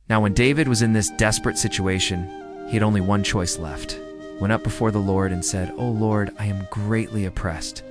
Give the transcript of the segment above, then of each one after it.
Now when David was in this desperate situation, he had only one choice left. Went up before the Lord and said, "O Lord, I am greatly oppressed.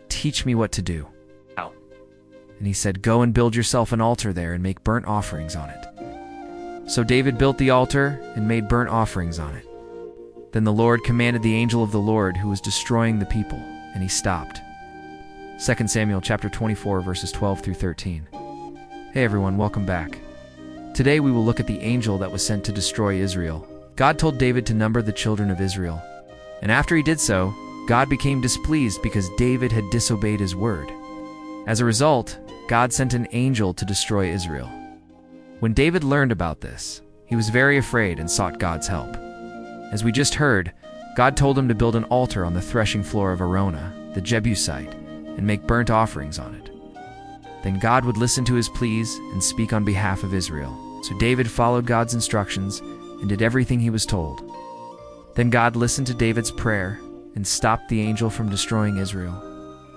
Teach me what to do." And he said, "Go and build yourself an altar there and make burnt offerings on it." So David built the altar and made burnt offerings on it. Then the Lord commanded the angel of the Lord who was destroying the people, and he stopped. 2 Samuel chapter 24, verses 12 through 13. Hey everyone, welcome back. Today we will look at the angel that was sent to destroy Israel. God told David to number the children of Israel. And after he did so, God became displeased because David had disobeyed his word. As a result, God sent an angel to destroy Israel. When David learned about this, he was very afraid and sought God's help. As we just heard, God told him to build an altar on the threshing floor of Araunah, the Jebusite, and make burnt offerings on it. Then God would listen to his pleas and speak on behalf of Israel. So David followed God's instructions and did everything he was told. Then God listened to David's prayer and stopped the angel from destroying Israel.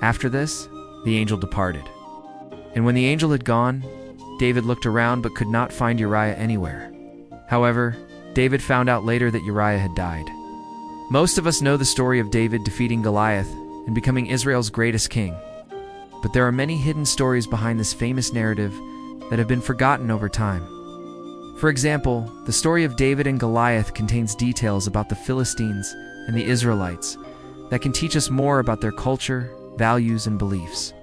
After this, the angel departed. And when the angel had gone, David looked around but could not find Uriah anywhere. However, David found out later that Uriah had died. Most of us know the story of David defeating Goliath and becoming Israel's greatest king. But there are many hidden stories behind this famous narrative that have been forgotten over time. For example, the story of David and Goliath contains details about the Philistines and the Israelites that can teach us more about their culture, values, and beliefs.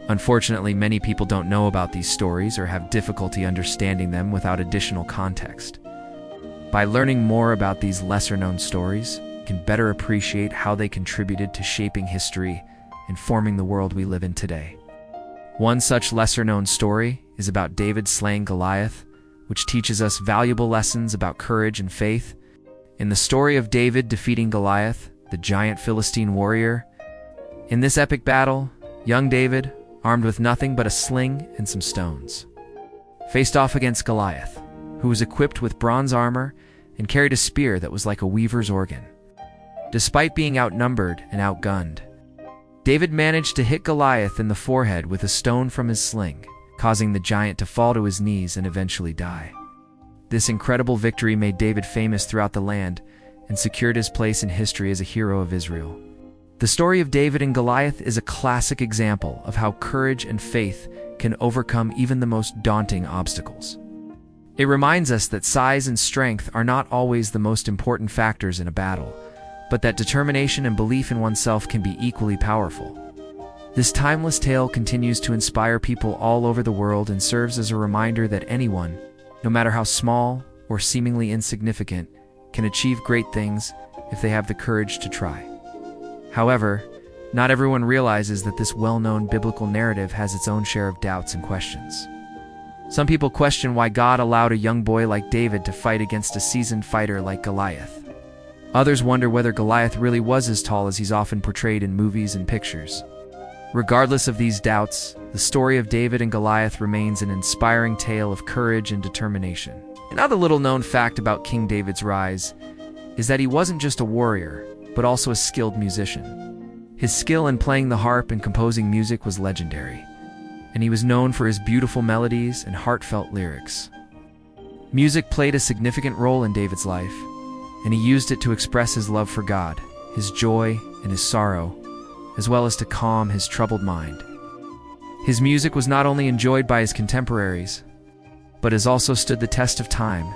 Unfortunately, many people don't know about these stories or have difficulty understanding them without additional context. By learning more about these lesser-known stories, you can better appreciate how they contributed to shaping history and forming the world we live in today. One such lesser-known story is about David slaying Goliath, which teaches us valuable lessons about courage and faith. In the story of David defeating Goliath, the giant Philistine warrior, in this epic battle, young David, armed with nothing but a sling and some stones, faced off against Goliath, who was equipped with bronze armor and carried a spear that was like a weaver's organ. Despite being outnumbered and outgunned, David managed to hit Goliath in the forehead with a stone from his sling, causing the giant to fall to his knees and eventually die. This incredible victory made David famous throughout the land and secured his place in history as a hero of Israel. The story of David and Goliath is a classic example of how courage and faith can overcome even the most daunting obstacles. It reminds us that size and strength are not always the most important factors in a battle, but that determination and belief in oneself can be equally powerful. This timeless tale continues to inspire people all over the world and serves as a reminder that anyone, no matter how small or seemingly insignificant, can achieve great things if they have the courage to try. However, not everyone realizes that this well-known biblical narrative has its own share of doubts and questions. Some people question why God allowed a young boy like David to fight against a seasoned fighter like Goliath. Others wonder whether Goliath really was as tall as he's often portrayed in movies and pictures. Regardless of these doubts, the story of David and Goliath remains an inspiring tale of courage and determination. Another little-known fact about King David's rise is that he wasn't just a warrior, but also a skilled musician. His skill in playing the harp and composing music was legendary, and he was known for his beautiful melodies and heartfelt lyrics. Music played a significant role in David's life, and he used it to express his love for God, his joy, and his sorrow, as well as to calm his troubled mind. His music was not only enjoyed by his contemporaries, but has also stood the test of time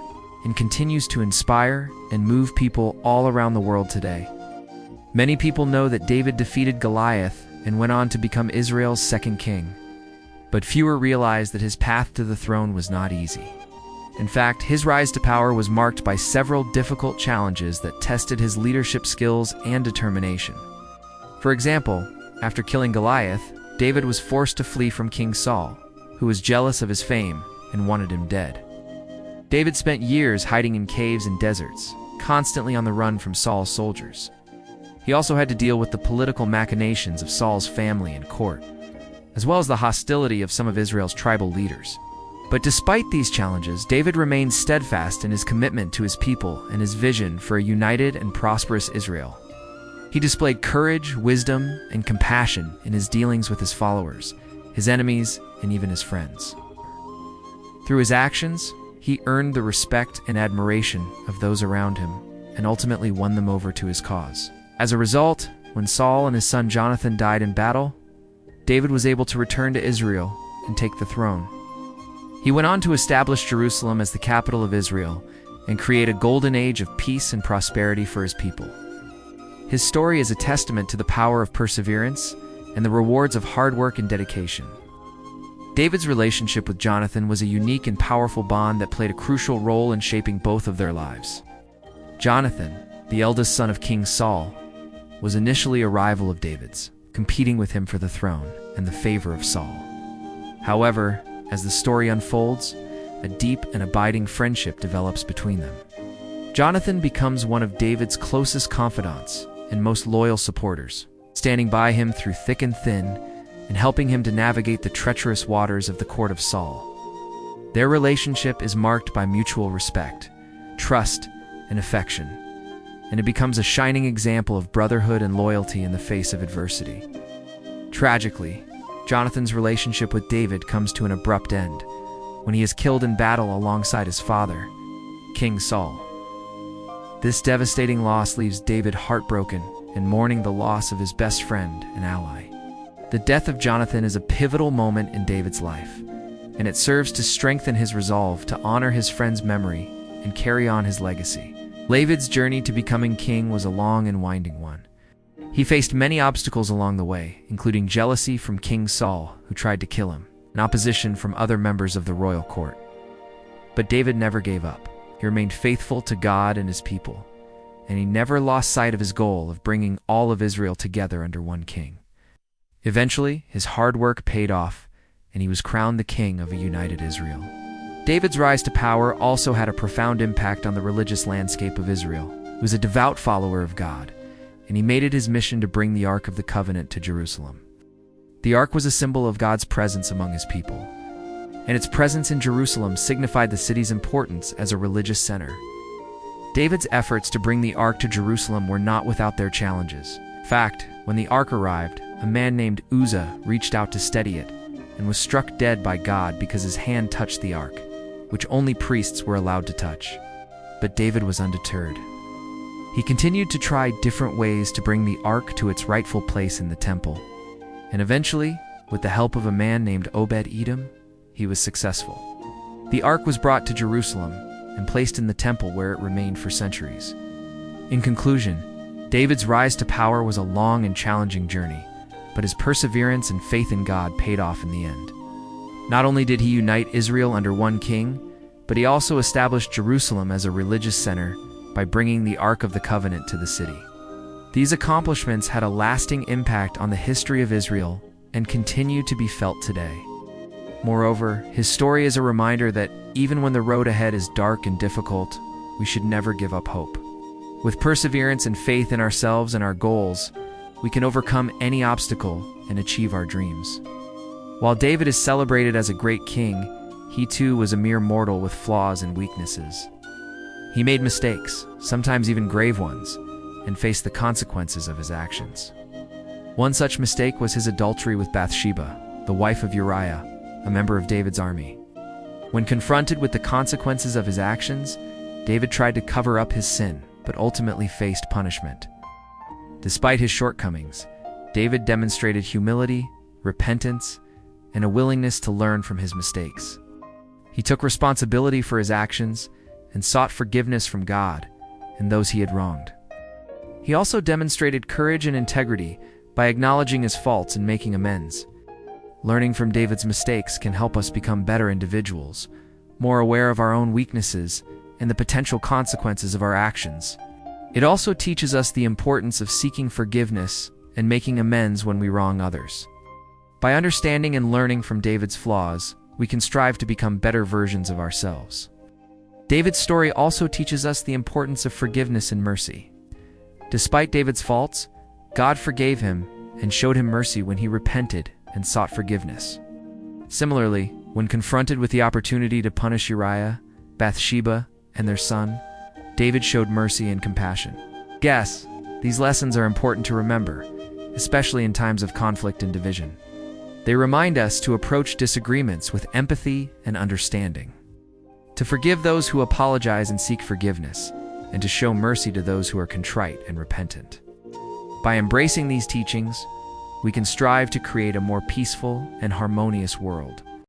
and continues to inspire and move people all around the world today. Many people know that David defeated Goliath and went on to become Israel's second king, but fewer realize that his path to the throne was not easy. In fact, his rise to power was marked by several difficult challenges that tested his leadership skills and determination. For example, after killing Goliath, David was forced to flee from King Saul, who was jealous of his fame and wanted him dead. David spent years hiding in caves and deserts, constantly on the run from Saul's soldiers. He also had to deal with the political machinations of Saul's family and court, as well as the hostility of some of Israel's tribal leaders. But despite these challenges, David remained steadfast in his commitment to his people and his vision for a united and prosperous Israel. He displayed courage, wisdom, and compassion in his dealings with his followers, his enemies, and even his friends. Through his actions, He earned the respect and admiration of those around him and ultimately won them over to his cause. As a result, when Saul and his son Jonathan died in battle, David was able to return to Israel and take the throne. He went on to establish Jerusalem as the capital of Israel and create a golden age of peace and prosperity for his people. His story is a testament to the power of perseverance and the rewards of hard work and dedication. David's relationship with Jonathan was a unique and powerful bond that played a crucial role in shaping both of their lives. Jonathan, the eldest son of King Saul, was initially a rival of David's, competing with him for the throne and the favor of Saul. However, as the story unfolds, a deep and abiding friendship develops between them. Jonathan becomes one of David's closest confidants and most loyal supporters, standing by him through thick and thin and helping him to navigate the treacherous waters of the court of Saul. Their relationship is marked by mutual respect, trust, and affection, and it becomes a shining example of brotherhood and loyalty in the face of adversity. Tragically, Jonathan's relationship with David comes to an abrupt end when he is killed in battle alongside his father, King Saul. This devastating loss leaves David heartbroken and mourning the loss of his best friend and ally. The death of Jonathan is a pivotal moment in David's life, and it serves to strengthen his resolve to honor his friend's memory and carry on his legacy. David's journey to becoming king was a long and winding one. He faced many obstacles along the way, including jealousy from King Saul, who tried to kill him, and opposition from other members of the royal court. But David never gave up. He remained faithful to God and his people, and he never lost sight of his goal of bringing all of Israel together under one king. Eventually, his hard work paid off, and he was crowned the king of a united Israel. David's rise to power also had a profound impact on the religious landscape of Israel. He was a devout follower of God, and he made it his mission to bring the Ark of the Covenant to Jerusalem. The Ark was a symbol of God's presence among his people, and its presence in Jerusalem signified the city's importance as a religious center. David's efforts to bring the Ark to Jerusalem were not without their challenges. In fact, when the Ark arrived, a man named Uzzah reached out to steady it and was struck dead by God because his hand touched the Ark, which only priests were allowed to touch. But David was undeterred. He continued to try different ways to bring the Ark to its rightful place in the temple, and eventually, with the help of a man named Obed-Edom, he was successful. The Ark was brought to Jerusalem and placed in the temple where it remained for centuries. In conclusion, David's rise to power was a long and challenging journey, but his perseverance and faith in God paid off in the end. Not only did he unite Israel under one king, but he also established Jerusalem as a religious center by bringing the Ark of the Covenant to the city. These accomplishments had a lasting impact on the history of Israel and continue to be felt today. Moreover, his story is a reminder that even when the road ahead is dark and difficult, we should never give up hope. With perseverance and faith in ourselves and our goals, we can overcome any obstacle and achieve our dreams. While David is celebrated as a great king, he too was a mere mortal with flaws and weaknesses. He made mistakes, sometimes even grave ones, and faced the consequences of his actions. One such mistake was his adultery with Bathsheba, the wife of Uriah, a member of David's army. When confronted with the consequences of his actions, David tried to cover up his sin, but ultimately faced punishment. Despite his shortcomings, David demonstrated humility, repentance, and a willingness to learn from his mistakes. He took responsibility for his actions and sought forgiveness from God and those he had wronged. He also demonstrated courage and integrity by acknowledging his faults and making amends. Learning from David's mistakes can help us become better individuals, more aware of our own weaknesses and the potential consequences of our actions. It also teaches us the importance of seeking forgiveness and making amends when we wrong others. By understanding and learning from David's flaws, we can strive to become better versions of ourselves. David's story also teaches us the importance of forgiveness and mercy. Despite David's faults, God forgave him and showed him mercy when he repented and sought forgiveness. Similarly, when confronted with the opportunity to punish Uriah, Bathsheba, and their son, David showed mercy and compassion. Yes, these lessons are important to remember, especially in times of conflict and division. They remind us to approach disagreements with empathy and understanding. to forgive those who apologize and seek forgiveness, and to show mercy to those who are contrite and repentant. By embracing these teachings, we can strive to create a more peaceful and harmonious world.